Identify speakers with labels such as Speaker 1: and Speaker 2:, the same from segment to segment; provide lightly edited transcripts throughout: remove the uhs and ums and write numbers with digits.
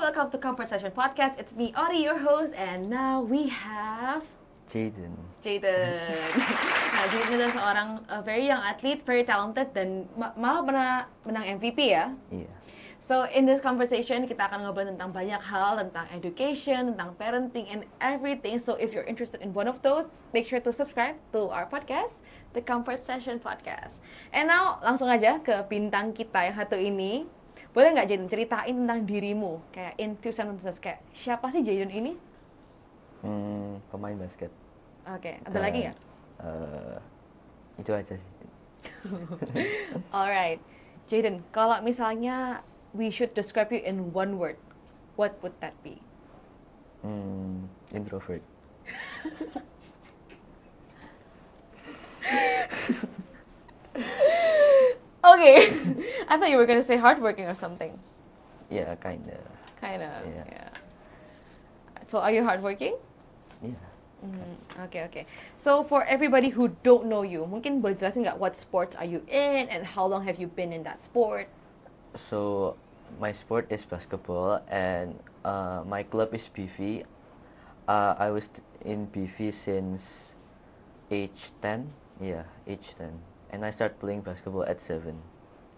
Speaker 1: welcome to Comfort Session Podcast. It's me, Ori, your host, and now we have
Speaker 2: Jayden.
Speaker 1: Jayden. Nah, Jayden adalah seorang very young athlete, very talented, dan malah pernah menang MVP ya.
Speaker 2: Iya.
Speaker 1: So in this conversation kita akan ngobrol tentang banyak hal, tentang education, tentang parenting, and everything. So if you're interested in one of those, make sure to subscribe to our podcast, the Comfort Session Podcast. And now langsung aja ke bintang kita yang satu ini. Boleh nggak Jayden ceritain tentang dirimu, kayak in two sentences, kayak siapa sih Jayden ini?
Speaker 2: Pemain basket.
Speaker 1: Oke, ada lagi nggak?
Speaker 2: Itu aja sih.
Speaker 1: Alright, Jayden, kalau misalnya we should describe you in one word, what would that be?
Speaker 2: Introvert.
Speaker 1: Okay, I thought you were gonna say hardworking or something.
Speaker 2: Yeah, kinda.
Speaker 1: Kind of.
Speaker 2: Yeah.
Speaker 1: Yeah. So are you hardworking?
Speaker 2: Yeah.
Speaker 1: Okay. So for everybody who don't know you, mungkin boleh jelasin nggak what sports are you in and how long have you been in that sport?
Speaker 2: So my sport is basketball and my club is BV. I was in BV since age 10. Yeah, age 10. And I started playing basketball at 7.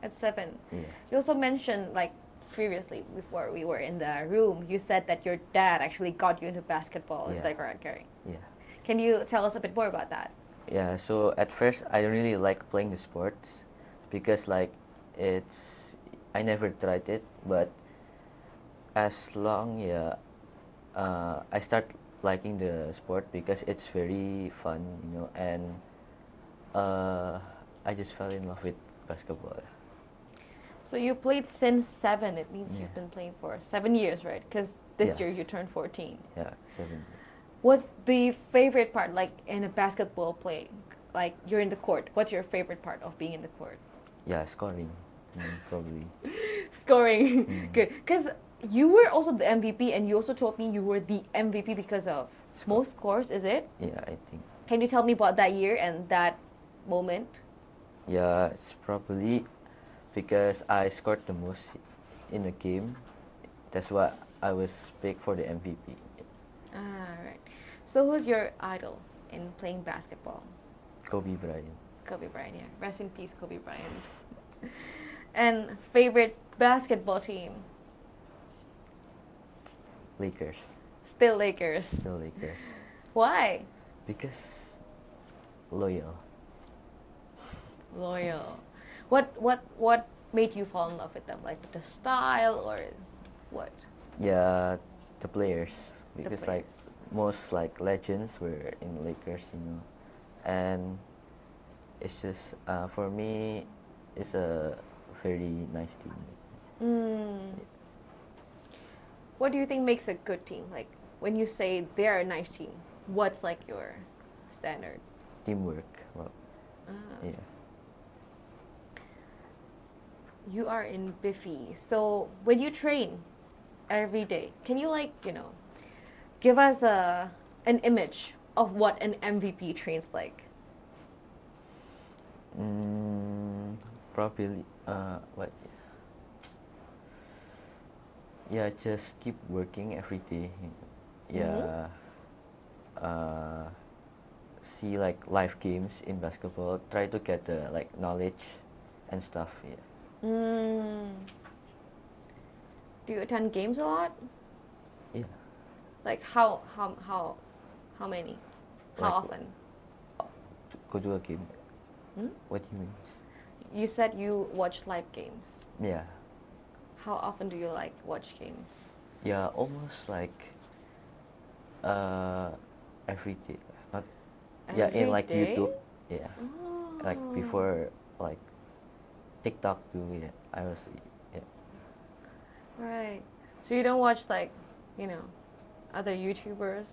Speaker 1: At 7.
Speaker 2: Yeah.
Speaker 1: You also mentioned, like, previously, before we were in the room, you said that your dad actually got you into basketball. Is
Speaker 2: Yeah.
Speaker 1: that correct, Gary?
Speaker 2: Yeah.
Speaker 1: Can you tell us a bit more about that?
Speaker 2: Yeah, so at first I don't really like playing the sports because like I never tried it, but as long I start liking the sport because it's very fun, and I just fell in love with basketball.
Speaker 1: So you played since 7. It means
Speaker 2: Yeah.
Speaker 1: you've been playing for 7 years, right? Because this year
Speaker 2: Yes.
Speaker 1: you turned 14.
Speaker 2: Yeah, 7.
Speaker 1: What's the favorite part, like, in a basketball play? Like, you're in the court. What's your favorite part of being in the court?
Speaker 2: Yeah, scoring, probably.
Speaker 1: Scoring. Good. Because you were also the MVP, and you also told me you were the MVP because of most scores, is it?
Speaker 2: Yeah, I think.
Speaker 1: Can you tell me about that year and that moment?
Speaker 2: Yeah, it's probably because I scored the most in the game. That's why I was picked for the MVP.
Speaker 1: Right. So who's your idol in playing basketball?
Speaker 2: Kobe Bryant.
Speaker 1: Kobe Bryant, yeah. Rest in peace, Kobe Bryant. And favorite basketball team?
Speaker 2: Lakers.
Speaker 1: Still Lakers.
Speaker 2: Still Lakers.
Speaker 1: Why?
Speaker 2: Because loyal.
Speaker 1: Loyal. What made you fall in love with them? Like the style or what?
Speaker 2: Yeah, the players.
Speaker 1: The
Speaker 2: Because
Speaker 1: players.
Speaker 2: like most like legends were in Lakers, and it's just for me, it's a very nice team.
Speaker 1: What do you think makes a good team? Like when you say they're a nice team, what's like your standard?
Speaker 2: Teamwork. Well, yeah.
Speaker 1: You are in Biffy, so when you train every day, can you give us an image of what an MVP trains like?
Speaker 2: Probably what? Yeah, just keep working every day. Yeah. See like live games in basketball. Try to get the like knowledge and stuff. Yeah.
Speaker 1: Do you attend games a lot?
Speaker 2: Yeah.
Speaker 1: Like how many? How
Speaker 2: Like,
Speaker 1: often?
Speaker 2: Go to a game. What do you mean?
Speaker 1: You said you watch live games.
Speaker 2: Yeah.
Speaker 1: How often do you like watch games?
Speaker 2: Yeah, almost like every day. Not yeah, in
Speaker 1: Every
Speaker 2: like
Speaker 1: day?
Speaker 2: YouTube. Yeah. Like
Speaker 1: Oh.
Speaker 2: before like TikTok too, yeah. I was yeah.
Speaker 1: Right. So you don't watch like, other YouTubers?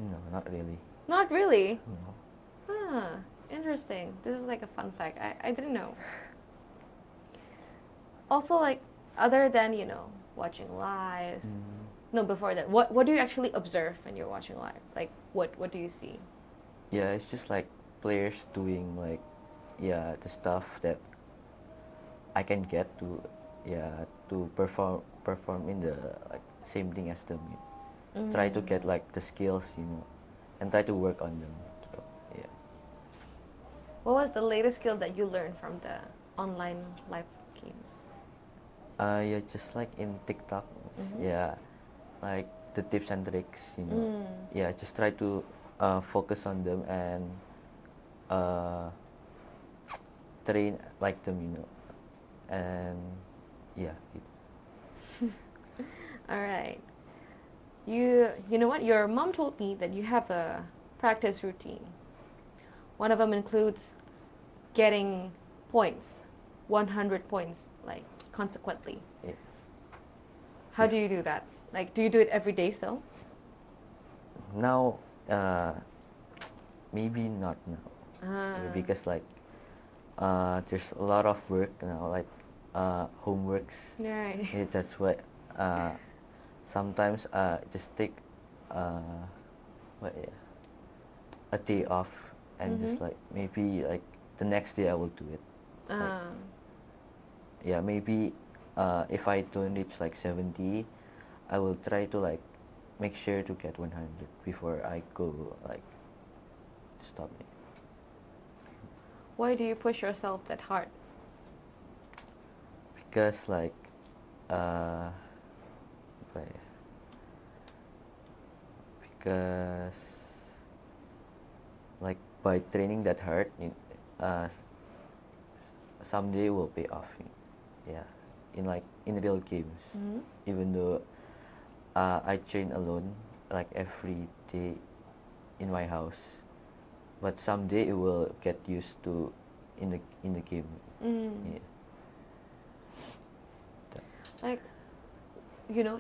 Speaker 2: No, not really.
Speaker 1: Not really.
Speaker 2: No.
Speaker 1: Huh. Interesting. This is like a fun fact. I didn't know. Also, like, other than, watching lives. No, before that. What do you actually observe when you're watching live? Like, what do you see?
Speaker 2: Yeah, it's just like players doing like the stuff that I can get to yeah, to perform in the like same thing as them. Try to get like the skills, and try to work on them. So yeah.
Speaker 1: What was the latest skill that you learned from the online live games?
Speaker 2: Yeah, just like in TikTok, yeah, like the tips and tricks. Yeah, just try to focus on them and uh, train like them. And yeah.
Speaker 1: All right. You know what? Your mom told me that you have a practice routine. One of them includes getting points, 100 points, like consequently.
Speaker 2: Yeah.
Speaker 1: How do you do that? Like, do you do it every day still?
Speaker 2: Now, maybe not now, because like there's a lot of work now, like homeworks.
Speaker 1: Right.
Speaker 2: Yeah, that's why sometimes just take yeah, a day off and just like maybe like the next day I will do it. Yeah, maybe if I don't reach like 70, I will try to like make sure to get 100 before I go like stop it.
Speaker 1: Why do you push yourself that hard?
Speaker 2: Because like apa ya? Because like by training that hard, someday will pay off. Yeah, in real games. Even though I train alone like every day in my house, but someday it will get used to in the game. Yeah.
Speaker 1: Like,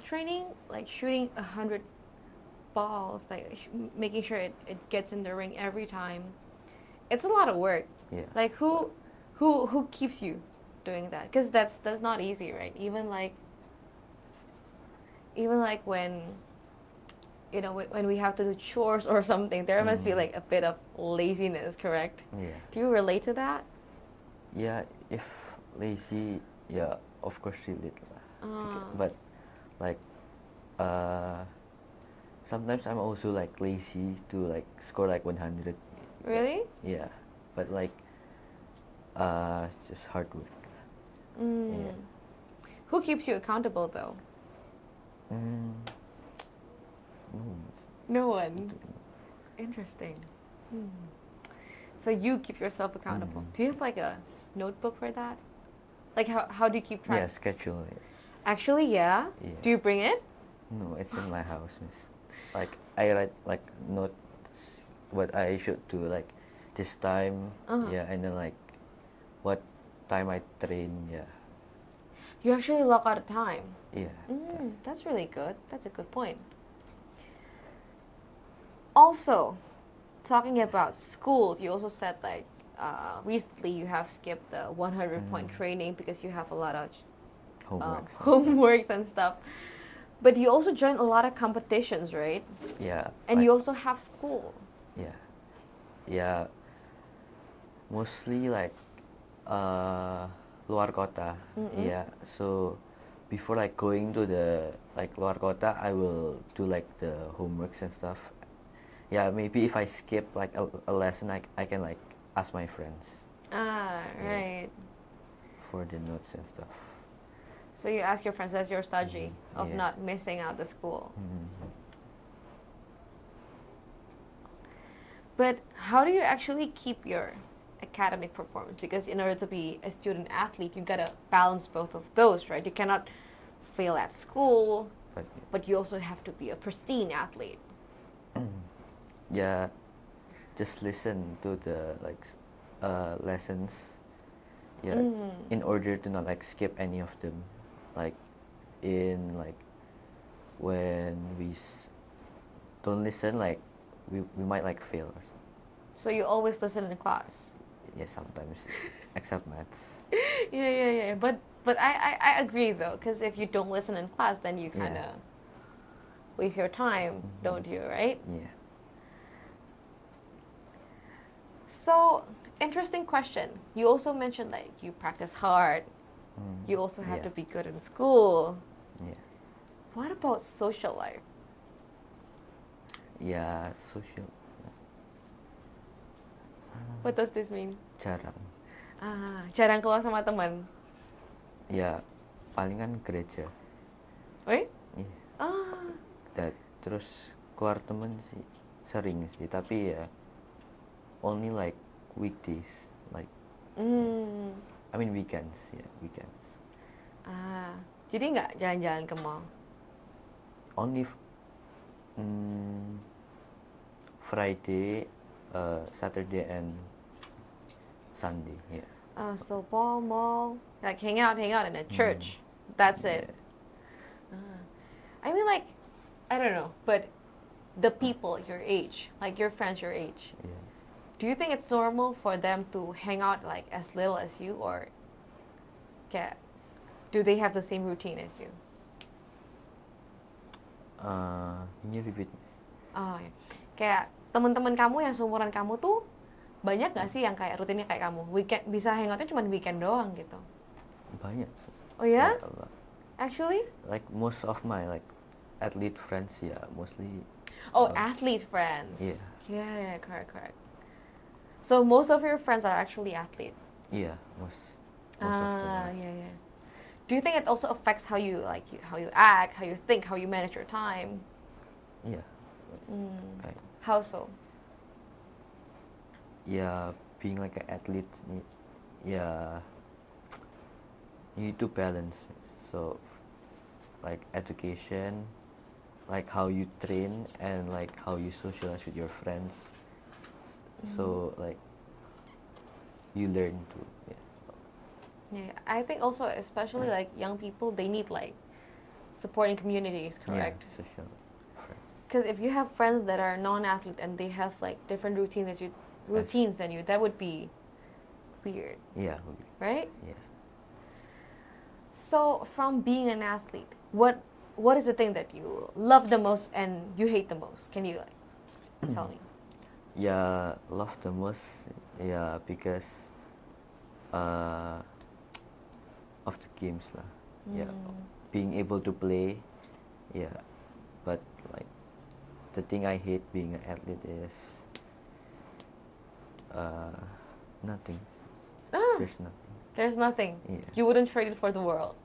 Speaker 1: training, like shooting 100 balls, like making sure it gets in the ring every time. It's a lot of work.
Speaker 2: Yeah.
Speaker 1: Like who keeps you doing that? Because that's not easy, right? Even like when when we have to do chores or something, there must be like a bit of laziness, correct?
Speaker 2: Yeah.
Speaker 1: Do you relate to that?
Speaker 2: Yeah, if lazy, yeah, of course relate lah. But like sometimes I'm also like lazy to like score like 100.
Speaker 1: Really?
Speaker 2: Yeah, but like it's just hard work. Yeah.
Speaker 1: Who keeps you accountable though? No one. Interesting. So you keep yourself accountable. Do you have like a notebook for that? Like how do you keep track?
Speaker 2: Yeah, schedule it.
Speaker 1: Actually, yeah.
Speaker 2: Yeah.
Speaker 1: Do you bring it?
Speaker 2: No, it's in my house, miss. Like I write like notes what I should do like this time. Yeah, and then like what time I train. Yeah.
Speaker 1: You actually log out of time.
Speaker 2: Yeah.
Speaker 1: That's really good. That's a good point. Also, talking about school, you also said like recently you have skipped the 100-point training because you have a lot of homeworks and stuff. But you also joined a lot of competitions, right?
Speaker 2: Yeah.
Speaker 1: And
Speaker 2: like,
Speaker 1: you also have school.
Speaker 2: Yeah. Yeah. Mostly like luar kota. Yeah. So before like going to the like luar kota, I will do like the homeworks and stuff. Yeah, maybe if I skip like a lesson, I can like ask my friends.
Speaker 1: Right.
Speaker 2: For the notes and stuff.
Speaker 1: So you ask your friends as your strategy of not missing out the school. But how do you actually keep your academic performance? Because in order to be a student athlete, you gotta balance both of those, right? You cannot fail at school, but you also have to be a pristine athlete.
Speaker 2: Yeah, just listen to the like lessons. Yeah, in order to not like skip any of them. Like in like when we don't listen, like we might like fail or something.
Speaker 1: So you always listen in class?
Speaker 2: Yeah, sometimes, except maths.
Speaker 1: Yeah. But I agree though, because if you don't listen in class, then you kind of waste your time, don't you? Right?
Speaker 2: Yeah.
Speaker 1: So interesting question. You also mentioned like you practice hard, You also have
Speaker 2: yeah.
Speaker 1: to be good in school.
Speaker 2: Yeah.
Speaker 1: What about social life?
Speaker 2: Ya, social
Speaker 1: What does this mean?
Speaker 2: jarang.
Speaker 1: Jarang keluar sama teman.
Speaker 2: Ya, palingan gereja.
Speaker 1: Wait?
Speaker 2: Iya.
Speaker 1: Ah,
Speaker 2: Terus keluar temen sih sering sih, tapi ya only like weekdays, like I mean weekends, ya weekends.
Speaker 1: jadi nggak jalan-jalan ke mall?
Speaker 2: Only Friday, Saturday and Sunday. Yeah.
Speaker 1: So mall, like hang out in a church. That's it. I mean, like, I don't know, but the people your age, like your friends your age,
Speaker 2: Yeah.
Speaker 1: do you think it's normal for them to hang out like as little as you, or do they have the same routine as you?
Speaker 2: Can you repeat?
Speaker 1: Oh, ya. Kayak teman-teman kamu yang seumuran kamu tuh banyak gak sih yang kayak rutinnya kayak kamu? Weekend bisa hangoutnya cuma weekend doang gitu.
Speaker 2: Banyak.
Speaker 1: Oh ya?
Speaker 2: A lot.
Speaker 1: Actually?
Speaker 2: Like most of my like athlete friends, yeah, mostly.
Speaker 1: Oh, athlete friends.
Speaker 2: Yeah.
Speaker 1: Yeah, correct. So most of your friends are actually athlete.
Speaker 2: Yeah, most of them are.
Speaker 1: Yeah. Do you think it also affects how you how you act, how you think, how you manage your time?
Speaker 2: Yeah. Right.
Speaker 1: How so?
Speaker 2: Yeah, being like an athlete, yeah, you need to balance. So, like education, like how you train, and like how you socialize with your friends. So like you learn to.
Speaker 1: Yeah, I think also especially like young people, they need like supporting communities, correct?
Speaker 2: Yeah, social friends.
Speaker 1: Because if you have friends that are non-athlete and they have like different routines than you, that would be weird,
Speaker 2: Yeah.
Speaker 1: right?
Speaker 2: Yeah.
Speaker 1: So from being an athlete, what is the thing that you love the most and you hate the most? Can you like tell me?
Speaker 2: Yeah, love the most. Yeah, because of the games lah. Yeah, being able to play. Yeah, but like the thing I hate being an athlete is nothing. There's nothing.
Speaker 1: There's nothing.
Speaker 2: Yeah.
Speaker 1: You wouldn't trade it for the world.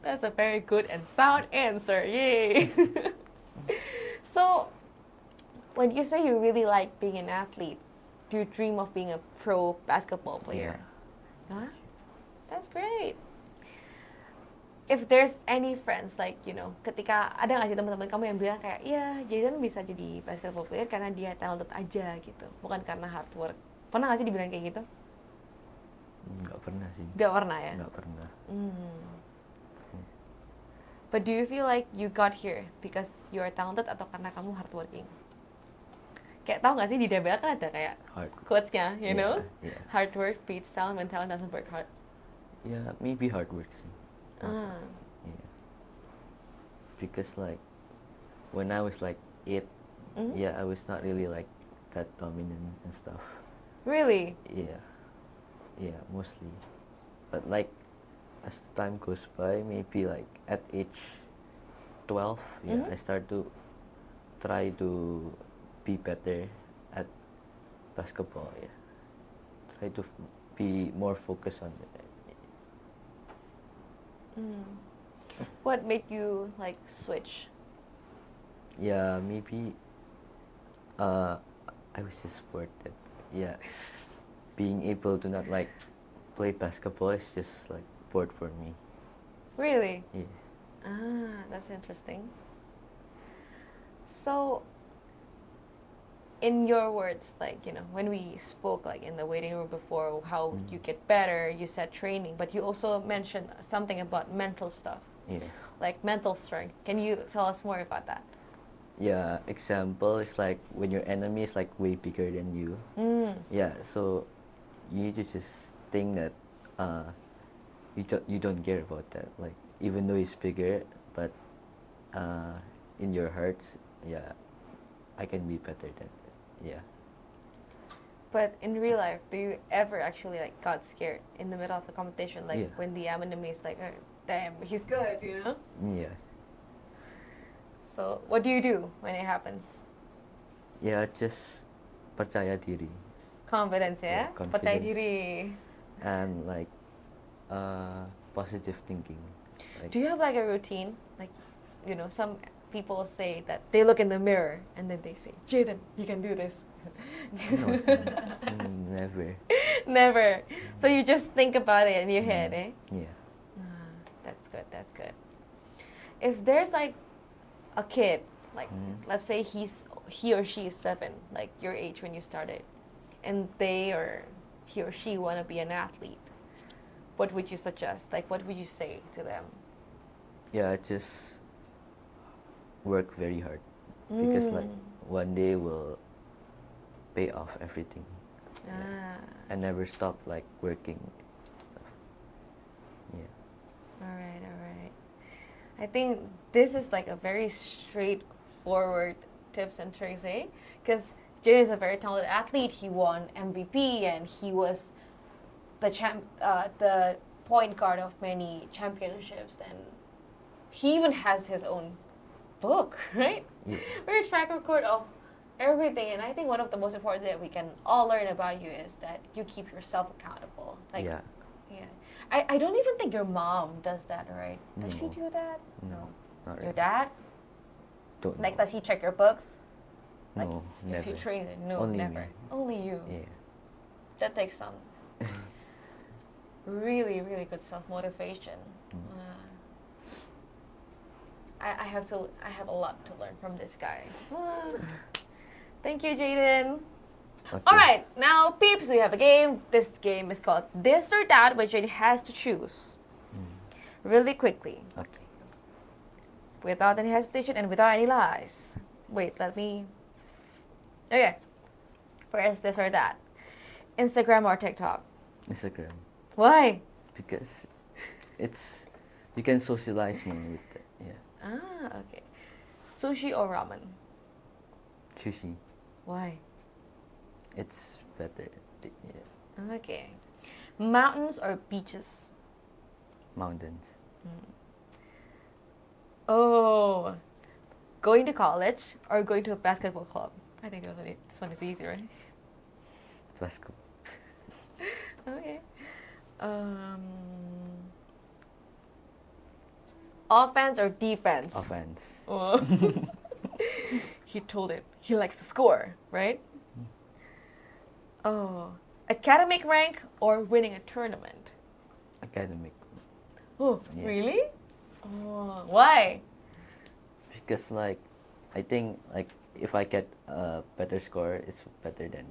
Speaker 1: That's a very good and sound answer. Yay! So, when you say you really like being an athlete, do you dream of being a pro basketball player?
Speaker 2: Yeah.
Speaker 1: Huh? That's great. If there's any friends like ketika ada nggak sih teman-teman kamu yang bilang kayak, iya Jayden bisa jadi basketball player karena dia talented aja gitu, bukan karena hard work. Pernah nggak sih dibilang kayak gitu?
Speaker 2: Nggak pernah sih.
Speaker 1: Nggak pernah ya?
Speaker 2: Nggak pernah.
Speaker 1: But do you feel like you got here because you are talented atau karena kamu hardworking? Kayak tahu nggak sih di DBL kan ada kayak quotes-nya, you know?
Speaker 2: Yeah.
Speaker 1: Hard work beats talent when talent doesn't work hard.
Speaker 2: Yeah, maybe hard work sih.
Speaker 1: Ah.
Speaker 2: Yeah. Because like when I was like 8, yeah, I was not really like that dominant and stuff.
Speaker 1: Really?
Speaker 2: Yeah. Yeah, mostly. But like as time goes by, maybe like at age 12, yeah, I start to try to be better at basketball. Yeah, try to be more focused on it.
Speaker 1: What made you like switch?
Speaker 2: Yeah, maybe I was just bored that, yeah, being able to not like play basketball is just like bored for me.
Speaker 1: Really?
Speaker 2: Yeah.
Speaker 1: That's interesting. So, in your words, like, when we spoke like in the waiting room before how you get better, you said training, but you also mentioned something about mental stuff.
Speaker 2: Yeah.
Speaker 1: Like mental strength. Can you tell us more about that?
Speaker 2: Yeah, example is like when your enemy is like way bigger than you. Yeah, so you need to just think that you don't care about that. Like even though he's bigger, but in your hearts, yeah, I can be better than that. Yeah.
Speaker 1: But in real life, do you ever actually like got scared in the middle of the competition, like
Speaker 2: Yeah.
Speaker 1: when the enemy is like, oh, damn, he's good, you know?
Speaker 2: Yes.
Speaker 1: So what do you do when it happens?
Speaker 2: Yeah, just percaya diri
Speaker 1: Confidence,
Speaker 2: Yeah,
Speaker 1: yeah? Percaya
Speaker 2: confidence.
Speaker 1: diri.
Speaker 2: and like positive thinking. Like
Speaker 1: Do you have like a routine? Like, you know, some people say that they look in the mirror and then they say, Jayden, you can do this.
Speaker 2: no, never.
Speaker 1: Never. So you just think about it in your head, eh?
Speaker 2: Yeah.
Speaker 1: That's good, that's good. If there's like a kid, like let's say he or she is 7, like your age when you started, and he or she want to be an athlete, what would you suggest? Like, what would you say to them?
Speaker 2: Yeah, just work very hard because like one day will pay off everything. I never stop like working stuff. Yeah.
Speaker 1: All right, all right. I think this is like a very straightforward tips and tricks, eh? Because Jay is a very talented athlete. He won MVP and he was the point guard of many championships, and he even has his own book, right?
Speaker 2: Yeah.
Speaker 1: Very track record of everything. And I think one of the most important that we can all learn about you is that you keep yourself accountable. Like,
Speaker 2: Yeah.
Speaker 1: yeah. I don't even think your mom does that, right? Does she
Speaker 2: No.
Speaker 1: do that?
Speaker 2: No, not
Speaker 1: Your
Speaker 2: really.
Speaker 1: dad?
Speaker 2: Don't
Speaker 1: Like,
Speaker 2: know.
Speaker 1: does he check your books? Like,
Speaker 2: No,
Speaker 1: is he
Speaker 2: never.
Speaker 1: trained? No,
Speaker 2: Only
Speaker 1: never.
Speaker 2: me.
Speaker 1: Only you.
Speaker 2: Yeah.
Speaker 1: That takes some really, really good self-motivation. I have a lot to learn from this guy. Thank you, Jayden.
Speaker 2: Okay.
Speaker 1: All right, now peeps, we have a game. This game is called This or That, which Jayden has to choose really quickly,
Speaker 2: Okay.
Speaker 1: without any hesitation and without any lies. Wait, let me. Okay. First, this or that. Instagram or TikTok?
Speaker 2: Instagram
Speaker 1: Why?
Speaker 2: because it's you can socialize more with it. Yeah.
Speaker 1: Ah, okay. Sushi or ramen?
Speaker 2: Sushi.
Speaker 1: Why?
Speaker 2: It's better. Yeah.
Speaker 1: Okay. Mountains or beaches?
Speaker 2: Mountains.
Speaker 1: Oh. Going to college or going to a basketball club? I think this one is easy, right?
Speaker 2: Basketball.
Speaker 1: Okay. Offense or defense?
Speaker 2: Offense.
Speaker 1: Oh. He told it. He likes to score, right? Oh. Academic rank or winning a tournament?
Speaker 2: Academic.
Speaker 1: Oh,
Speaker 2: Yeah.
Speaker 1: really? Oh, why?
Speaker 2: Because like I think like if I get a better score, it's better than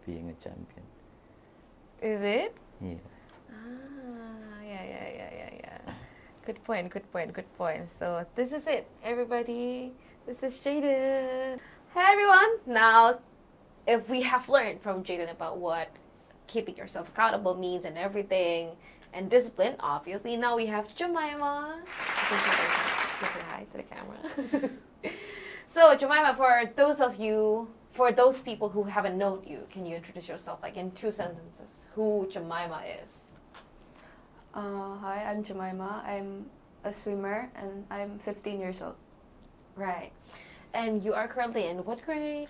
Speaker 2: being a champion.
Speaker 1: Is it?
Speaker 2: Yeah.
Speaker 1: Yeah. Good point. So this is it, everybody. This is Jayden. Hey everyone. Now, if we have learned from Jayden about what keeping yourself accountable means and everything, and discipline, obviously, now we have Jemimah. Say hi to the camera. So Jemimah, for those people who haven't known you, can you introduce yourself like in 2 sentences? Who Jemimah is?
Speaker 3: Hi, I'm Jemimah. I'm a swimmer and I'm 15 years old.
Speaker 1: Right. And you are currently in what grade?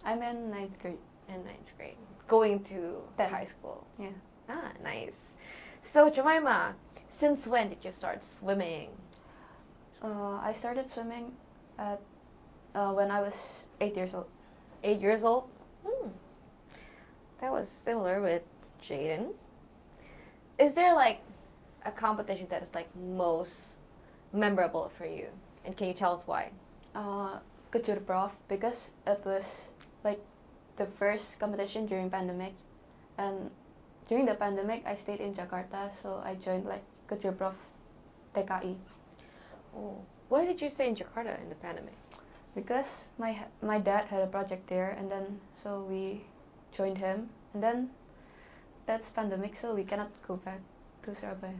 Speaker 3: I'm in 9th grade.
Speaker 1: In 9th grade. Going to
Speaker 3: 10th.
Speaker 1: high school.
Speaker 3: Yeah.
Speaker 1: Ah, nice. So Jemimah, since when did you start swimming?
Speaker 3: I started swimming at when I was 8 years old.
Speaker 1: 8 years old? That was similar with Jayden. Is there like a competition that is like most memorable for you? And can you tell us why?
Speaker 3: Prof, because it was like the first competition during pandemic, and during the pandemic I stayed in Jakarta, so I joined like Prof TKI.
Speaker 1: Oh, why did you stay in Jakarta in the pandemic?
Speaker 3: Because my dad had a project there, and then so we joined him, and then it's pandemic, so we cannot go back to Surabaya.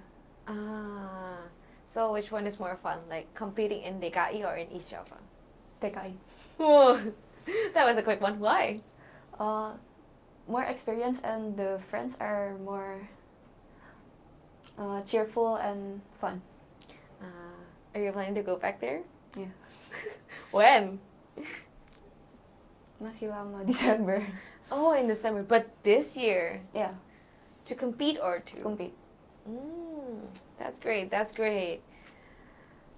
Speaker 1: Ah, so which one is more fun, like competing in DKI or in East Java?
Speaker 3: TKI.
Speaker 1: Whoa, that was a quick one. Why?
Speaker 3: more experience, and the friends are more cheerful and fun.
Speaker 1: Are you planning to go back there?
Speaker 3: Yeah.
Speaker 1: When?
Speaker 3: Masih lama, December.
Speaker 1: Oh, in December. But this year,
Speaker 3: Yeah,
Speaker 1: to compete or to?
Speaker 3: compete.
Speaker 1: That's great. That's great.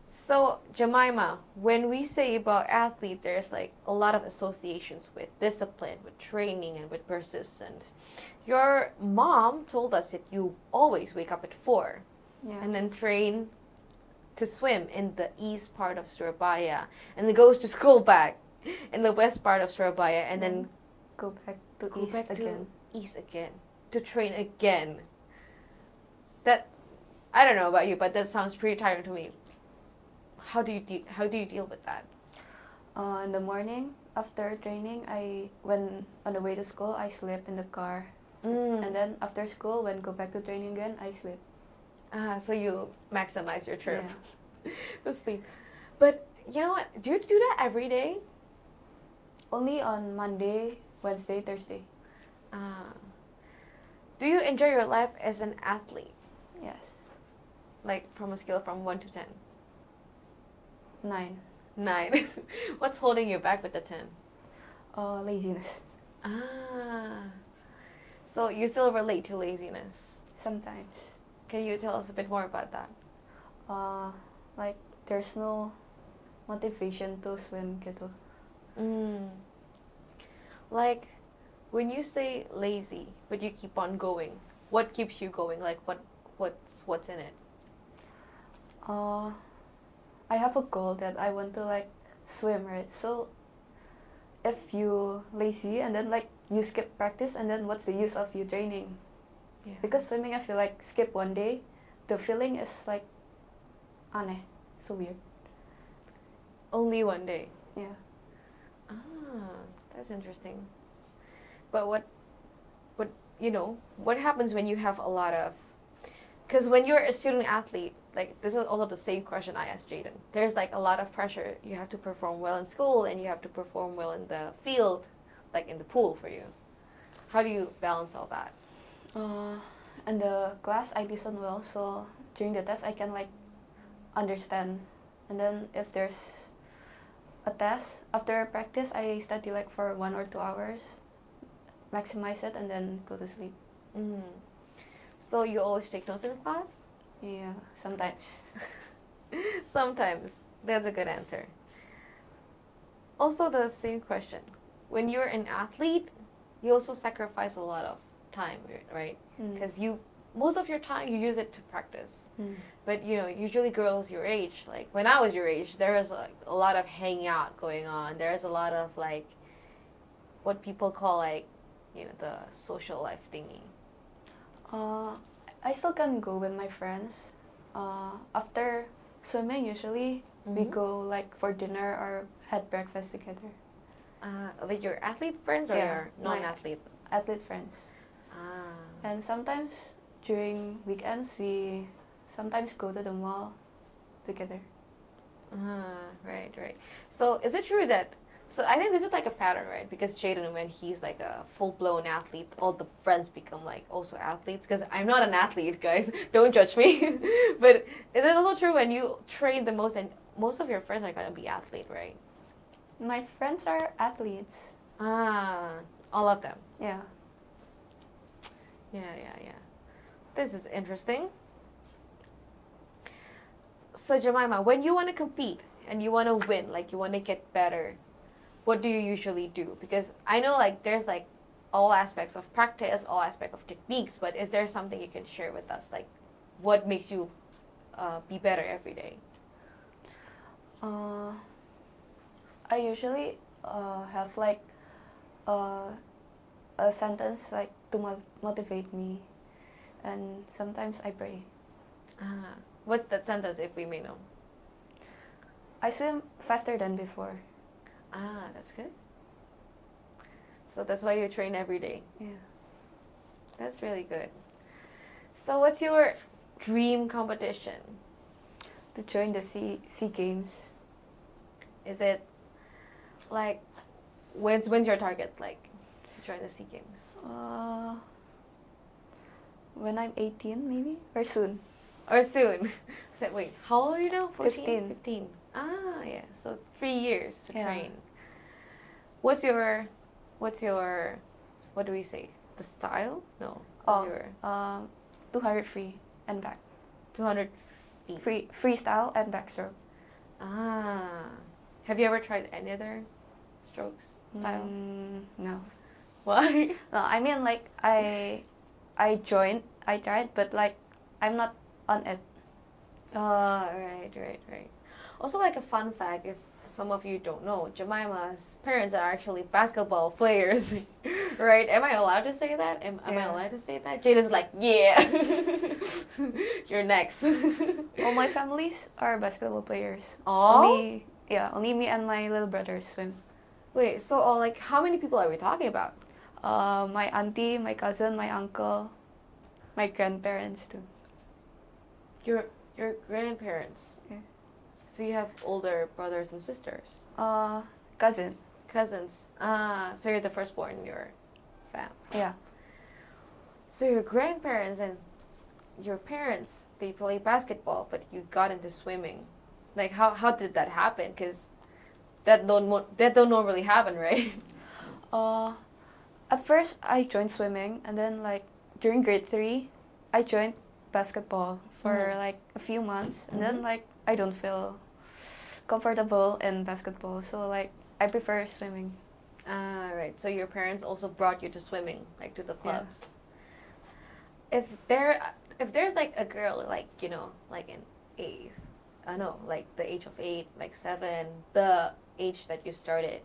Speaker 1: So, Jemimah, when we say about athlete, there's like a lot of associations with discipline, with training, and with persistence. Your mom told us that you always wake up at 4
Speaker 3: Yeah.
Speaker 1: and then train to swim in the east part of Surabaya, and then goes to school back in the west part of Surabaya, and then
Speaker 3: go back to
Speaker 1: go
Speaker 3: east
Speaker 1: back
Speaker 3: again.
Speaker 1: to east again to train again. That, I don't know about you, but that sounds pretty tiring to me. How do you deal with that?
Speaker 3: In the morning after training, when on the way to school, I sleep in the car, and then after school, when go back to training again, I sleep.
Speaker 1: So you maximize your trip
Speaker 3: Yeah.
Speaker 1: to sleep. But you know what? Do you do that every day?
Speaker 3: Only on Monday, Wednesday, Thursday.
Speaker 1: Do you enjoy your life as an athlete?
Speaker 3: Yes.
Speaker 1: Like from a scale from 1 to 10?
Speaker 3: 9.
Speaker 1: 9. What's holding you back with the 10?
Speaker 3: Laziness.
Speaker 1: So you still relate to laziness.
Speaker 3: Sometimes.
Speaker 1: Can you tell us a bit more about that?
Speaker 3: Like there's no motivation to swim gitu.
Speaker 1: Like when you say lazy, but you keep on going, what keeps you going? Like what's in it?
Speaker 3: I have a goal that I want to like swim, right? So if you lazy and then like you skip practice, and then what's the use of you training?
Speaker 1: Yeah.
Speaker 3: Because swimming, if you like skip one day, the feeling is like aneh, so weird.
Speaker 1: Only one day.
Speaker 3: Yeah.
Speaker 1: That's interesting. But what what happens when you have a lot of, because when you're a student athlete, like this is also the same question I asked Jayden. There's like a lot of pressure. You have to perform well in school, and you have to perform well in the field, like in the pool for you. How do you balance all that?
Speaker 3: In the class, I listen well, so during the test, I can like understand. And then if there's a test, after practice, I study like for 1 or 2 hours, maximize it, and then go to sleep.
Speaker 1: So you always take notes in class?
Speaker 3: Yeah, sometimes.
Speaker 1: Sometimes. That's a good answer. Also, the same question. When you're an athlete, you also sacrifice a lot of time, right? Because most of your time you use it to practice. But usually girls your age, like when I was your age, there was like a lot of hanging out going on. There's a lot of like what people call like the social life thingy.
Speaker 3: I still can go with my friends. After swimming, usually we go like for dinner or had breakfast together.
Speaker 1: With your athlete friends or your non-athlete?
Speaker 3: Athlete friends. And sometimes during weekends, we sometimes go to the mall together.
Speaker 1: Right. So is it true that, so I think this is like a pattern, right? Because Jayden, when he's like a full-blown athlete, all the friends become like also athletes. Because I'm not an athlete, guys. Don't judge me. But is it also true when you train the most, and most of your friends are gonna be athlete, right?
Speaker 3: My friends are athletes.
Speaker 1: All of them.
Speaker 3: Yeah.
Speaker 1: Yeah. This is interesting. So Jemimah, when you want to compete and you want to win, like you want to get better, what do you usually do? Because I know like there's like all aspects of practice, all aspects of techniques, but is there something you can share with us? Like what makes you be better every day?
Speaker 3: I usually have like a sentence like to motivate me, and sometimes I pray.
Speaker 1: What's that sentence, if we may know?
Speaker 3: I swim faster than before.
Speaker 1: That's good. So that's why you train every day.
Speaker 3: Yeah.
Speaker 1: That's really good. So what's your dream competition?
Speaker 3: To join the sea games.
Speaker 1: Is it like when's your target, like to join the SEA Games?
Speaker 3: Uh, when I'm 18, maybe, or soon.
Speaker 1: Or soon. So wait, how old are you now?
Speaker 3: 15.
Speaker 1: 15. Ah, yeah. So 3 years to
Speaker 3: Yeah.
Speaker 1: train. What's your, what do we say? The style? No. What's your
Speaker 3: 200 free and back.
Speaker 1: 200 feet?
Speaker 3: Freestyle and backstroke.
Speaker 1: Ah. Have you ever tried any other strokes style?
Speaker 3: No.
Speaker 1: Why?
Speaker 3: No, I mean like I tried, but like I'm not on it.
Speaker 1: Right. Also, like a fun fact, if some of you don't know, Jemimah's parents are actually basketball players, right? Am I allowed to say that? Am I
Speaker 3: Yeah.
Speaker 1: allowed to say that? Jayden's like, yeah. You're next.
Speaker 3: All my families are basketball players.
Speaker 1: Oh?
Speaker 3: Only me and my little brother swim.
Speaker 1: Wait, so like, how many people are we talking about?
Speaker 3: My auntie, my cousin, my uncle, my grandparents too.
Speaker 1: Your grandparents.
Speaker 3: Yeah.
Speaker 1: So you have older brothers and sisters.
Speaker 3: Cousin.
Speaker 1: Cousins. So you're the firstborn in your fam.
Speaker 3: Yeah.
Speaker 1: So your grandparents and your parents, they play basketball, but you got into swimming. Like how did that happen? Because that don't normally happen, right?
Speaker 3: At first I joined swimming, and then like during grade 3, I joined basketball for like a few months, and then like I don't feel comfortable in basketball, so like I prefer swimming.
Speaker 1: Right. So your parents also brought you to swimming, like to the
Speaker 3: Yeah.
Speaker 1: clubs. If there's like a girl like like in 8th, I know like the age of 8, like 7, the age that you started,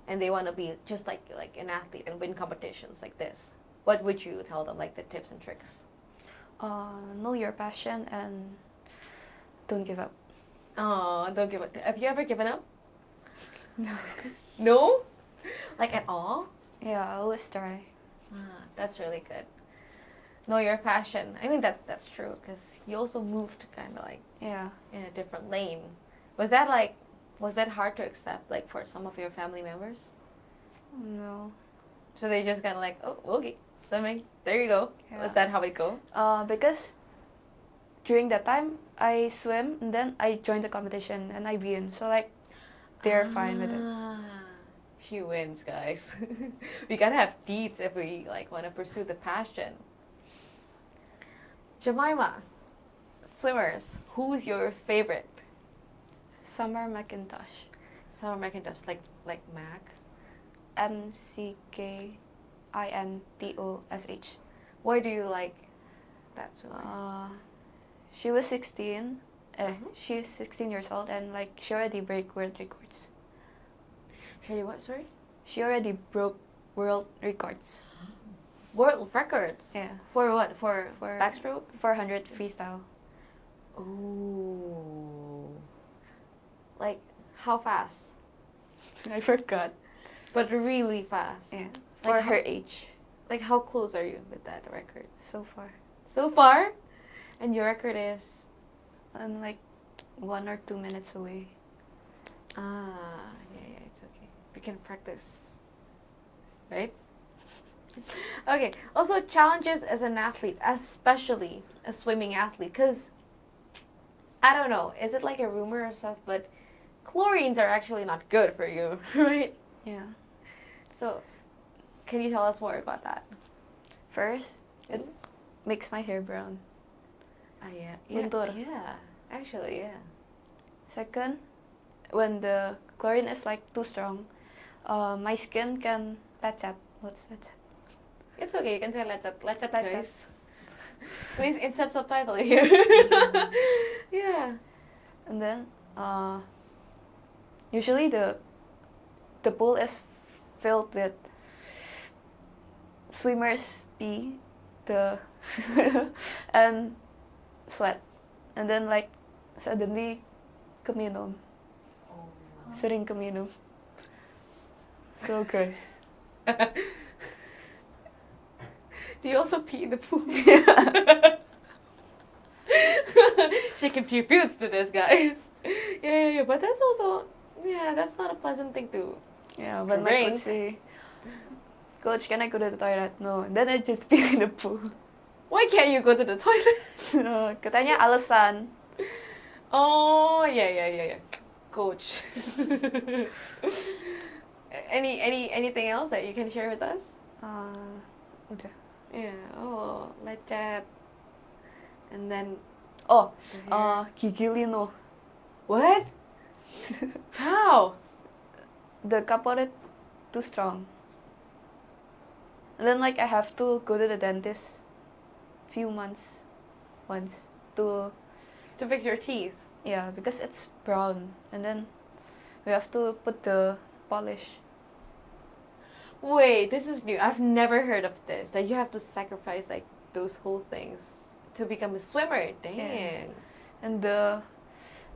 Speaker 1: and they want to be just like an athlete and win competitions like this, what would you tell them, like the tips and tricks?
Speaker 3: Know your passion and don't give up.
Speaker 1: Oh, don't give up. Have you ever given up?
Speaker 3: No.
Speaker 1: No? Like at all?
Speaker 3: Yeah, I always try.
Speaker 1: That's really good. Know your passion. I mean, that's true, because you also moved kind of like
Speaker 3: Yeah.
Speaker 1: in a different lane. Was that hard to accept, like for some of your family members?
Speaker 3: No.
Speaker 1: So they just kind of like, oh, okay, swimming, there you go.
Speaker 3: Yeah.
Speaker 1: Was that how it go?
Speaker 3: Because during that time I swim, and then I joined the competition and I win. So like they're fine with it.
Speaker 1: She wins, guys. We gotta have deeds if we like want to pursue the passion. Jemimah, swimmers, who's your favorite?
Speaker 3: Summer McIntosh.
Speaker 1: Summer McIntosh, like Mac.
Speaker 3: McIntosh.
Speaker 1: Why do you like that swimmer?
Speaker 3: She was 16. She's 16 years old, and like she already break world records.
Speaker 1: Shirley, what? Sorry.
Speaker 3: She already broke world records.
Speaker 1: World records.
Speaker 3: Yeah.
Speaker 1: For what? For
Speaker 3: For
Speaker 1: backstroke.
Speaker 3: 400 freestyle.
Speaker 1: Ooh. Like how fast?
Speaker 3: I forgot.
Speaker 1: But really fast.
Speaker 3: Yeah.
Speaker 1: Like
Speaker 3: For
Speaker 1: how-
Speaker 3: her age.
Speaker 1: Like how close are you with that record?
Speaker 3: So far.
Speaker 1: So far? And your record is?
Speaker 3: I'm like 1 or 2 minutes away.
Speaker 1: Yeah, it's okay. We can practice. Right? Okay. Also, challenges as an athlete, especially a swimming athlete, because I don't know, is it like a rumor or stuff, but chlorines are actually not good for you, right?
Speaker 3: Yeah.
Speaker 1: So, can you tell us more about that?
Speaker 3: First, it makes my hair brown.
Speaker 1: Yeah.
Speaker 3: Luntur.
Speaker 1: Yeah. Actually, yeah.
Speaker 3: Second, when the chlorine is like too strong, my skin can lecet. What's lecet?
Speaker 1: It's okay, you can say lecet. Lecet,
Speaker 3: Lecet.
Speaker 1: guys. Please insert subtitle here. Yeah.
Speaker 3: And then, usually the pool is filled with swimmers pee, and sweat, and then like suddenly keminum, sering keminum. So gross.
Speaker 1: Do you also pee in the pool?
Speaker 3: Yeah.
Speaker 1: She contributes to this, guys. Yeah. But that's also, that's not a pleasant thing to.
Speaker 3: Yeah, but my
Speaker 1: Drink.
Speaker 3: coach say, Coach, can I go to the toilet? No. Then I just pee in the pool.
Speaker 1: Why can't you go to the toilet?
Speaker 3: No, katanya alasan.
Speaker 1: Oh, yeah. Coach. Anything else that you can share with us?
Speaker 3: Udah.
Speaker 1: Yeah. Oh, lecet. And then
Speaker 3: Oh,
Speaker 1: the hair.
Speaker 3: gigi lino.
Speaker 1: What? How?
Speaker 3: The caporet too strong. And then like I have to go to the dentist few months once to
Speaker 1: To fix your teeth.
Speaker 3: yeah, because it's brown and then we have to put the polish.
Speaker 1: Wait, this is new. I've never heard of this. That you have to sacrifice like those whole things to become a swimmer. Dang.
Speaker 3: Yeah. And the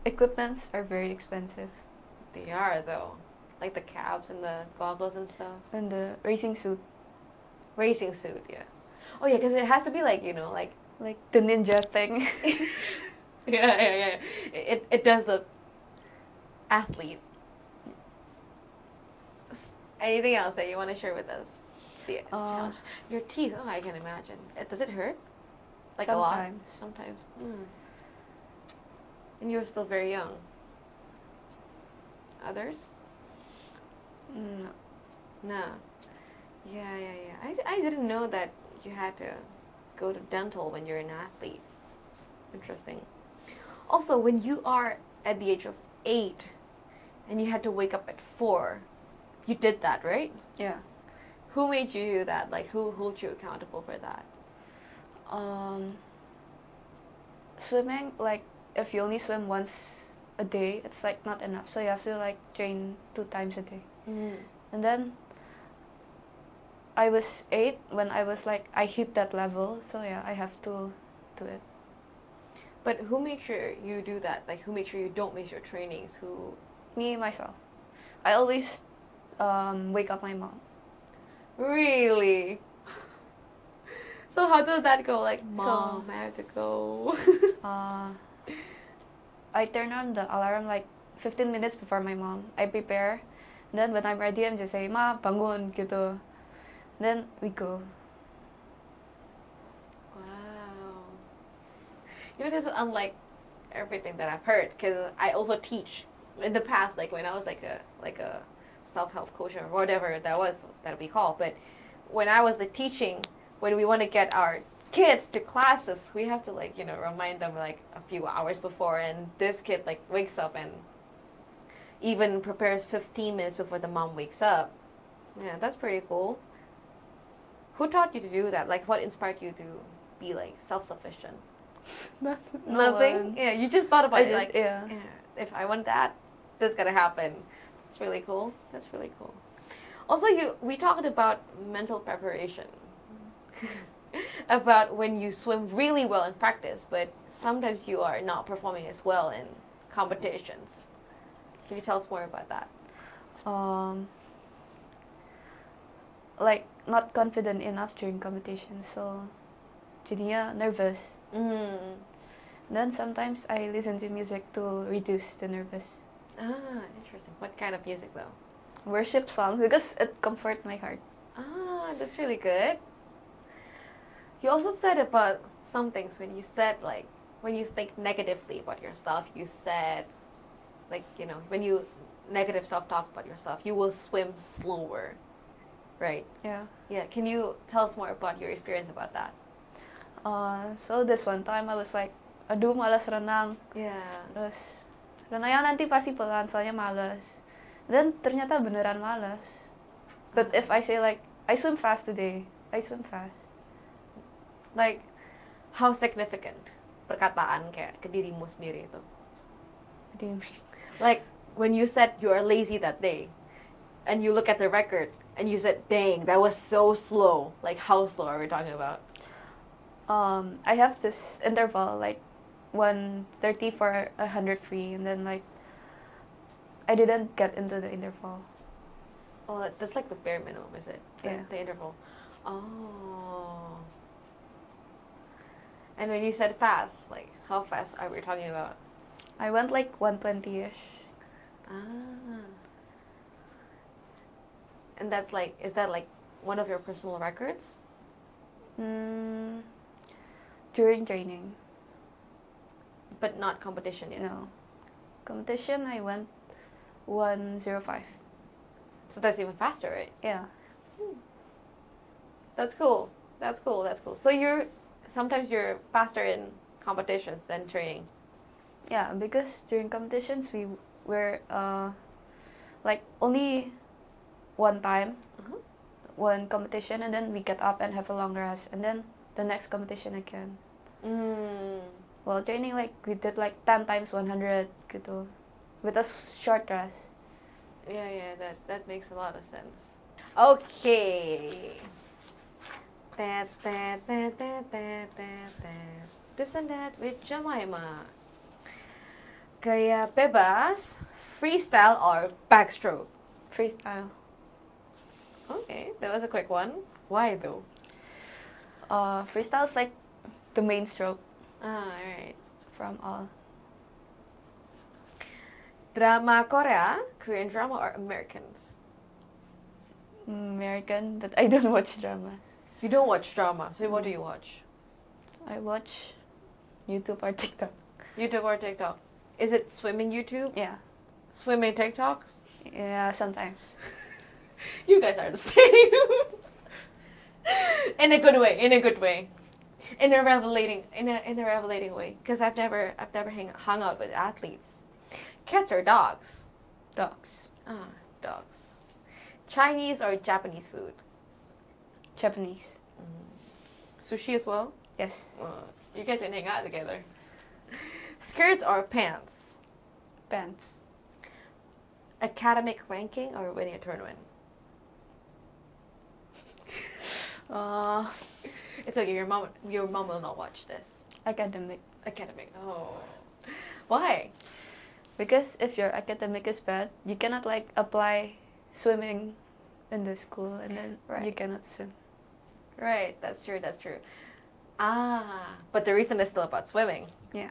Speaker 3: equipments are very expensive.
Speaker 1: They are though. Like the caps and the goggles and stuff.
Speaker 3: And the racing suit,
Speaker 1: Racing suit, yeah. Oh yeah, because it has to be like, like
Speaker 3: like the ninja thing.
Speaker 1: yeah. It does look athlete. Anything else that you want to share with us? The challenge. Your teeth. Oh, I can imagine. Does it hurt? Like a lot?
Speaker 3: Sometimes.
Speaker 1: Sometimes. And you're still very young. Others?
Speaker 3: No.
Speaker 1: No. Yeah. I didn't know that you had to go to dental when you're an athlete. Interesting. Also, when you are at the age of 8 and you had to wake up at 4, you did that, right?
Speaker 3: Yeah.
Speaker 1: Who made you do that? Like, who holds you accountable for that?
Speaker 3: Swimming, like if you only swim once a day, it's like not enough. So you have to like train 2 times a day. And then I was 8 when I was like I hit that level. So yeah, I have to do it.
Speaker 1: But who makes sure you do that? Like, who makes sure you don't miss your trainings? Who?
Speaker 3: Me myself. I always wake up my mom.
Speaker 1: Really? So how does that go? Like, Mom, I have to go.
Speaker 3: I turn on the alarm like 15 minutes before my mom. I prepare. Then when I'm ready, I'm just say, Ma, bangun, gitu. Then we go.
Speaker 1: Wow. This is unlike everything that I've heard, because I also teach in the past, like when I was like a self-help coach or whatever that we call. But when I was the teaching, when we want to get our kids to classes, we have to remind them like a few hours before, and this kid like wakes up and even prepares 15 minutes before the mom wakes up. Yeah, that's pretty cool. Who taught you to do that? Like, what inspired you to be like self-sufficient? Nothing. Yeah, you just thought about it. Yeah, if I want that, this is gonna happen. It's really cool. That's really cool. Also, we talked about mental preparation, about when you swim really well in practice, but sometimes you are not performing as well in competitions. Can you tell us more about that?
Speaker 3: Like not confident enough during competition, so jadinya nervous. Then sometimes I listen to music to reduce the nervous.
Speaker 1: Ah, interesting. What kind of music though?
Speaker 3: Worship songs because it comforts my heart.
Speaker 1: Ah, that's really good. You also said about some things when you said like when you think negatively about yourself, you said like when you negative self-talk about yourself, you will swim slower, right?
Speaker 3: Yeah.
Speaker 1: Yeah. Can you tell us more about your experience about that?
Speaker 3: So this one time I was like, aduh malas renang.
Speaker 1: Yeah.
Speaker 3: Terus renangnya nanti pasti pelan soalnya malas. Then ternyata beneran malas. But if I say like, I swim fast today, I swim fast.
Speaker 1: Like, how significant perkataan kayak ke dirimu sendiri itu? Like, when you said you are lazy that day, and you look at the record, and you said, dang, that was so slow. Like, how slow are we talking about?
Speaker 3: I have this interval, like 1:30 for 100 free, and then like, I didn't get into the interval.
Speaker 1: Oh, that's like the bare minimum, is it?
Speaker 3: Yeah.
Speaker 1: The interval. Oh. And when you said fast, like, how fast are we talking about?
Speaker 3: I went like 120-ish.
Speaker 1: Ah. And that's like, is that like one of your personal records?
Speaker 3: During training.
Speaker 1: But not competition yet?
Speaker 3: No. Competition, I went 1:05.
Speaker 1: So that's even faster, right?
Speaker 3: Yeah.
Speaker 1: That's cool. That's cool. That's cool. So sometimes you're faster in competitions than training.
Speaker 3: Yeah, because during competitions we were like only one time, one competition, and then we get up and have a long rest, and then the next competition again. Well, training like we did like 10 times 100 gitu, with a short rest.
Speaker 1: Yeah, that makes a lot of sense. Okay. This and that with Jemimah. Gaya bebas, freestyle or backstroke?
Speaker 3: Freestyle.
Speaker 1: Okay, that was a quick one. Why though?
Speaker 3: Freestyle is like the main stroke
Speaker 1: Alright.
Speaker 3: from all.
Speaker 1: Drama Korea, Korean drama or Americans?
Speaker 3: American, but I don't watch dramas.
Speaker 1: You don't watch drama, so what do you watch?
Speaker 3: I watch YouTube or TikTok.
Speaker 1: YouTube or TikTok? Is it swimming YouTube?
Speaker 3: Yeah.
Speaker 1: Swimming TikToks?
Speaker 3: Yeah, sometimes.
Speaker 1: You guys are the same. In a good way. In a good way. In a revelating way. Because I've never hung out with athletes. Cats or dogs?
Speaker 3: Dogs.
Speaker 1: Dogs. Chinese or Japanese food?
Speaker 3: Japanese.
Speaker 1: Sushi as well?
Speaker 3: Yes.
Speaker 1: You guys can hang out together. Skirts or pants?
Speaker 3: Pants.
Speaker 1: Academic ranking or winning a tournament? It's okay. Your mom will not watch this.
Speaker 3: Academic.
Speaker 1: Academic. Oh, why?
Speaker 3: Because if your academic is bad, you cannot like apply swimming in the school, and then you cannot swim.
Speaker 1: Right. That's true. That's true. But the reason is still about swimming.
Speaker 3: Yeah.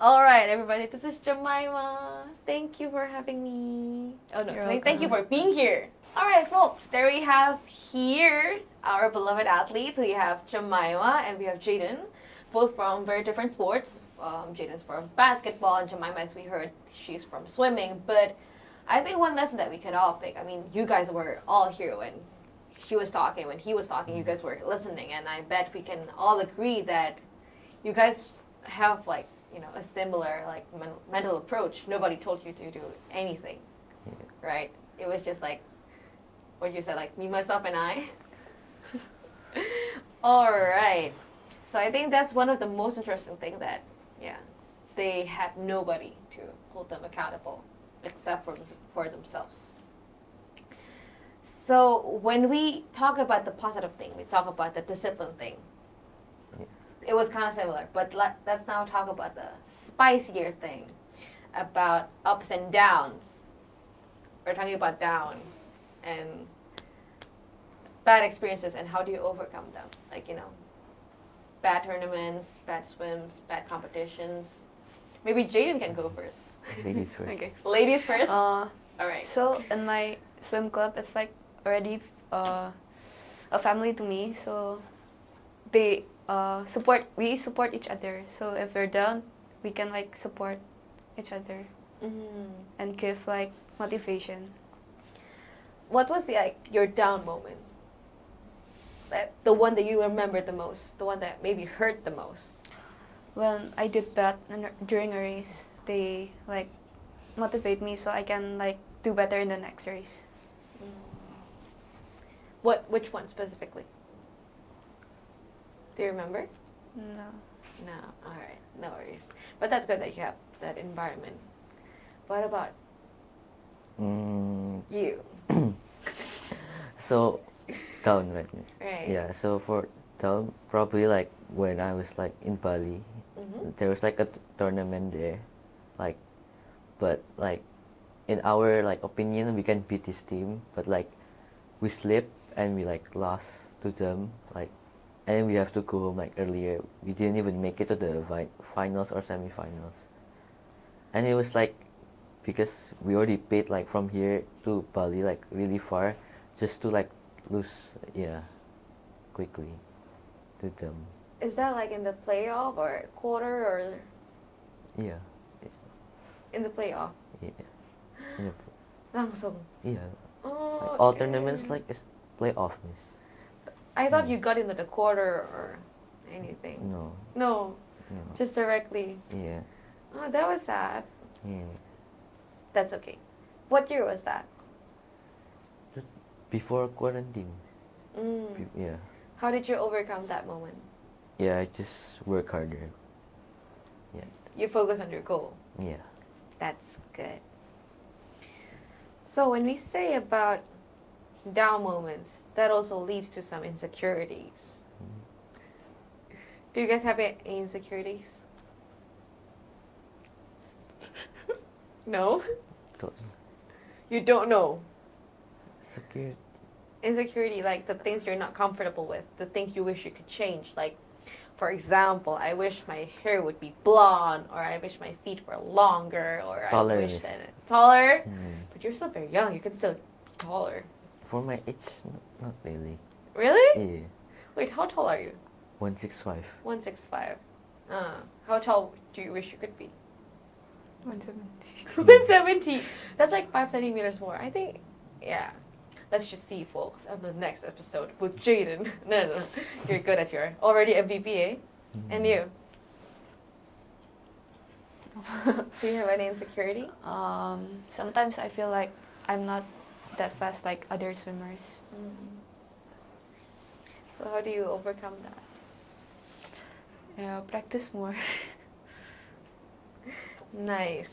Speaker 1: All right, everybody. This is Jemimah. Thank you for having me. Oh no, thank you for being here. All right, folks. There we have here our beloved athletes. We have Jemimah and we have Jayden, both from very different sports. Jayden's from basketball, and Jemimah, as we heard, she's from swimming. But I think one lesson that we can all pick. I mean, you guys were all here when she was talking, when he was talking. You guys were listening, and I bet we can all agree that you guys have like, you know, a similar like mental approach. Nobody told you to do anything, right? It was just like what you said, like me, myself, and I. All right. So I think that's one of the most interesting thing that, they had nobody to hold them accountable except for themselves. So when we talk about the positive thing, we talk about the discipline thing. It was kind of similar, but let's now talk about the spicier thing, about ups and downs. We're talking about down and bad experiences and how do you overcome them? Like, you know, bad tournaments, bad swims, bad competitions. Maybe Jayden can go first.
Speaker 2: Ladies first.
Speaker 1: Okay, ladies first. All right.
Speaker 3: So in my swim club, it's like already a family to me. So they we support each other. So if we're down, we can like support each other and give like motivation.
Speaker 1: What was your down moment? The one that you remember the most, the one that maybe hurt the most?
Speaker 3: When I did bad during a race, they like motivate me so I can like do better in the next race.
Speaker 1: Which one specifically? Do you remember?
Speaker 3: No.
Speaker 1: No. All right. No worries. But that's good that you have that environment. What about you?
Speaker 2: So, down, right, miss?
Speaker 1: Right.
Speaker 2: Yeah, so for down, probably like when I was like in Bali, there was like a tournament there, like, but like in our like opinion, we can beat this team, but like we slipped and we like lost to them, like, and we have to go home like earlier. We didn't even make it to the finals or semifinals, and it was like because we already paid like from here to Bali like really far, just to like lose, quickly to them.
Speaker 1: Is that like in the playoff or quarter or
Speaker 2: Yeah, it's,
Speaker 1: in the playoff?
Speaker 2: yeah, yeah,
Speaker 1: Langsung.
Speaker 2: yeah.
Speaker 1: Oh,
Speaker 2: Like, all
Speaker 1: okay.
Speaker 2: tournaments like is playoff, miss.
Speaker 1: I thought
Speaker 2: Yeah.
Speaker 1: you got into the quarter or anything.
Speaker 2: No,
Speaker 1: No,
Speaker 2: no.
Speaker 1: just directly.
Speaker 2: Yeah,
Speaker 1: Oh, that was sad.
Speaker 2: yeah.
Speaker 1: That's okay. What year was that?
Speaker 2: Before quarantine.
Speaker 1: Mm.
Speaker 2: Yeah,
Speaker 1: How did you overcome that moment?
Speaker 2: yeah. I just work harder. Yeah,
Speaker 1: You focus on your goal.
Speaker 2: yeah.
Speaker 1: That's good. So when we say about down moments, that also leads to some insecurities. Do you guys have any insecurities? No? You don't know.
Speaker 2: Security.
Speaker 1: Insecurity, like the things you're not comfortable with, the things you wish you could change. Like, for example, I wish my hair would be blonde, or I wish my feet were longer, or I wish
Speaker 2: Tolerance.
Speaker 1: that taller.
Speaker 2: Mm.
Speaker 1: But you're still very young. You can still be taller.
Speaker 2: For my age, not really.
Speaker 1: Really?
Speaker 2: Yeah,
Speaker 1: Wait, how tall are you?
Speaker 2: 165.
Speaker 1: 165. How tall do you wish you could be?
Speaker 3: 170.
Speaker 1: 170. That's like 5 centimeters more. I think, yeah. Let's just see, folks, on the next episode with Jayden. No. You're good as you're already MVP, eh? And you? Do you have any insecurity?
Speaker 3: Sometimes I feel like I'm not that fast like other swimmers.
Speaker 1: So how do you overcome that?
Speaker 3: Yeah, practice more.
Speaker 1: Nice.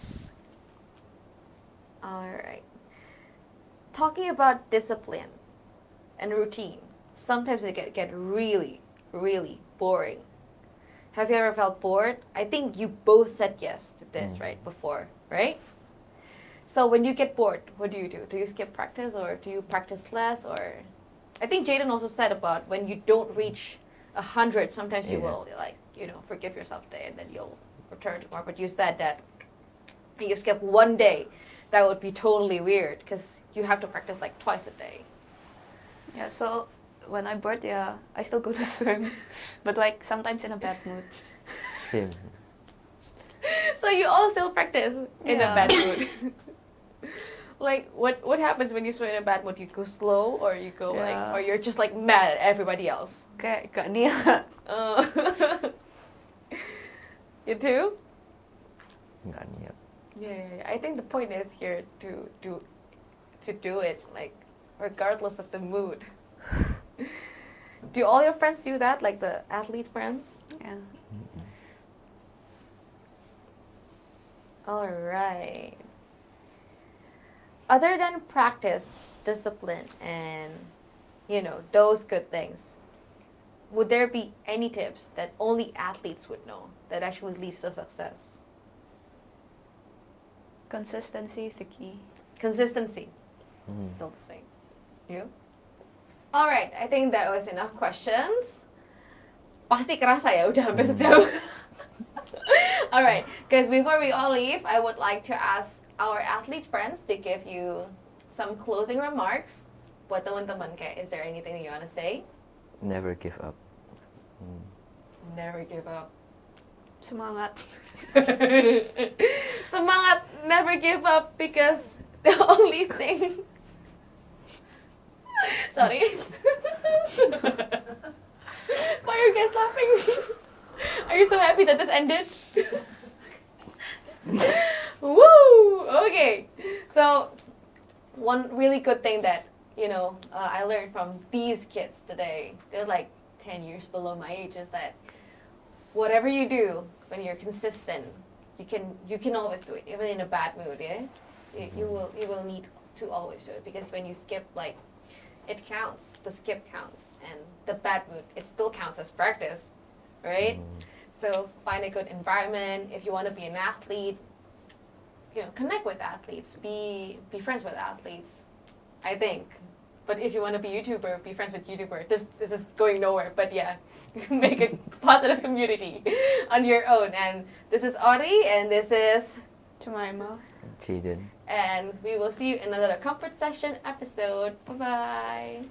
Speaker 1: All right. Talking about discipline and routine, sometimes it get really, really boring. Have you ever felt bored? I think you both said yes to this right before, right? So when you get bored, what do? Do you skip practice or do you practice less? Or I think Jayden also said about when you don't reach 100, sometimes you will forgive yourself a day and then you'll return to more. But you said that you skip one day, that would be totally weird because you have to practice like twice a day.
Speaker 3: Yeah, so when I'm bored, I still go to swim, but like sometimes in a bad mood.
Speaker 2: Same.
Speaker 1: So you all still practice in a
Speaker 3: Yeah.
Speaker 1: bad mood. Like what happens when you swim in a bad mood? You go slow or you go
Speaker 3: Yeah.
Speaker 1: or you're just like mad at everybody else.
Speaker 3: Kayak gak niat.
Speaker 1: You too?
Speaker 2: Nggak niat.
Speaker 1: Yeah. I think the point is here to do it like regardless of the mood. Do all your friends do that? Like the athlete friends?
Speaker 3: Yeah.
Speaker 1: All right. Other than practice, discipline, and those good things, would there be any tips that only athletes would know that actually leads to success?
Speaker 3: Consistency is the key.
Speaker 1: Consistency. Still the same. You? All right. I think that was enough questions. Pasti kerasa ya udah hampir sejam. All right, guys, before we all leave, I would like to ask our athlete friends to give you some closing remarks. Buat teman-teman, kayak, is there anything you want to say?
Speaker 2: Never give up.
Speaker 1: Never give up.
Speaker 3: Semangat.
Speaker 1: Semangat, never give up because the only thing... Sorry. Why are you guys laughing? Are you so happy that this ended? Woo! Okay. So, one really good thing that, I learned from these kids today, they're like 10 years below my age, is that whatever you do, when you're consistent, you can always do it, even in a bad mood, yeah? You will need to always do it, because when you skip, like, it counts. The skip counts, and the bad mood, it still counts as practice, right? So find a good environment. If you want to be an athlete, connect with athletes, be friends with athletes, I think. But if you want to be YouTuber, be friends with YouTuber. This is going nowhere, but yeah, make a positive community on your own. And this is Audrey, and this is
Speaker 3: Jemimah.
Speaker 2: Jayden.
Speaker 1: and we will see you in another comfort session episode. Bye bye.